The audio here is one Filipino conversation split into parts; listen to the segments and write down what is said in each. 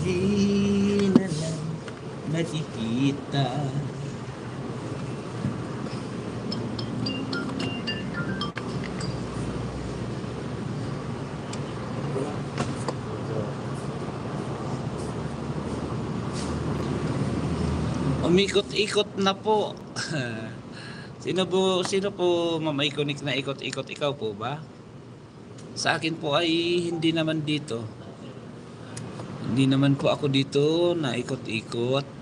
Di na lang nakikita. Umikot-ikot na po. Sino po Ma'am Iconic na ikot-ikot? Ikaw po ba? Sa akin po ay hindi naman dito. Hindi naman po ako dito na ikot-ikot.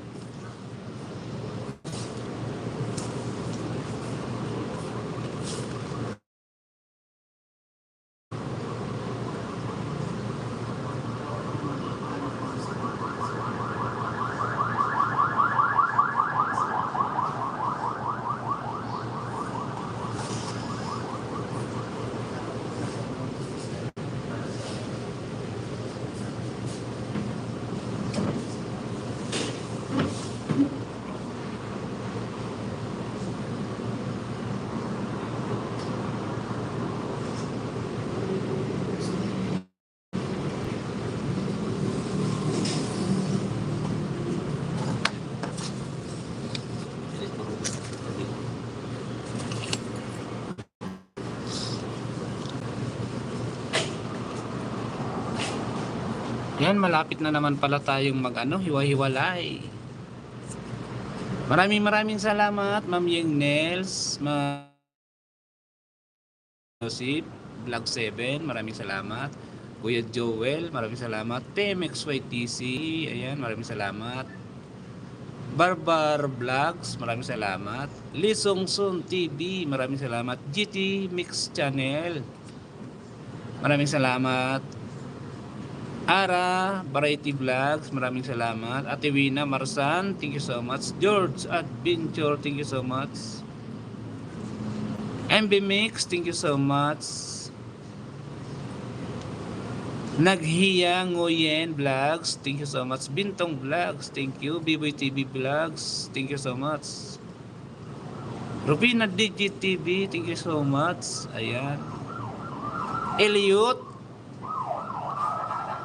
Yan, malapit na naman pala tayong hiwa-hiwalay. Maraming salamat, Ma'am Yeng Nels, Ma'am Joseph, Vlog 7, maraming salamat. Kuya Joel, maraming salamat. TMXYTC, ayan, maraming salamat. Barbar Vlogs, maraming salamat. Lisong Sun TV, maraming salamat. GT Mix Channel, maraming salamat. Ara Variety Vlogs, maraming salamat. Ate Wina Marsan, thank you so much. George Adventure, thank you so much. MB Mix, thank you so much. Naghiya Nguyen Vlogs, thank you so much. Bintong Vlogs, thank you. Biboy TV Vlogs, thank you so much. Rupina Digit TV, thank you so much. Ayan. Elliot,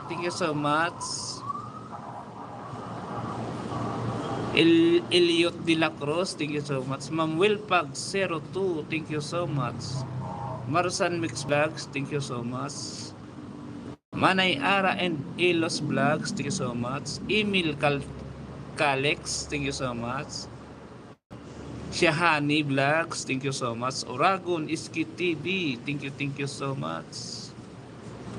thank you so much. Elliot de la Cruz, thank you so much. Ma'am Wilpag 02, thank you so much. Marsan Mix Vlogs, thank you so much. Manay Ara and Elos Vlogs, thank you so much. Emil Calex, thank you so much. Shahani Vlogs, thank you so much. Oragon Iski TV, thank you so much.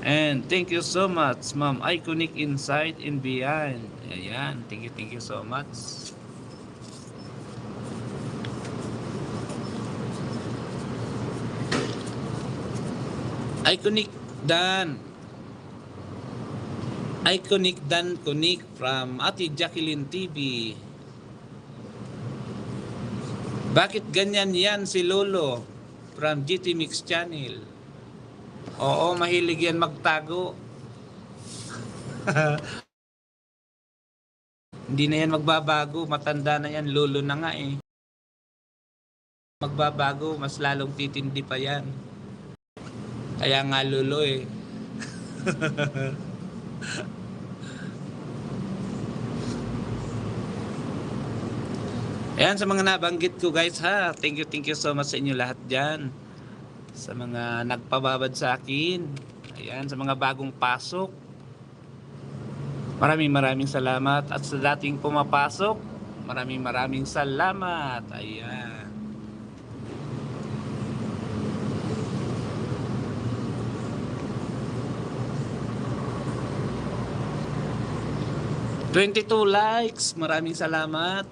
And thank you so much, Ma'am Iconic Inside and Beyond. Ayan, thank you so much. Iconic Dan Konik from Ate Jacqueline TV. Bakit ganyan yan si Lolo from GT Mix Channel? Oo, mahilig yan magtago. Hindi na yan magbabago, matanda na yan, lolo na nga eh. Magbabago, mas lalong titindi pa yan. Kaya nga lolo eh. Ayan, sa mga nabanggit ko guys ha, thank you so much sa inyo lahat dyan. Sa mga nagpababad sa akin, ayan, sa mga bagong pasok, maraming salamat. At sa dating pumapasok, maraming salamat. Ayan. ₱22 likes, maraming salamat.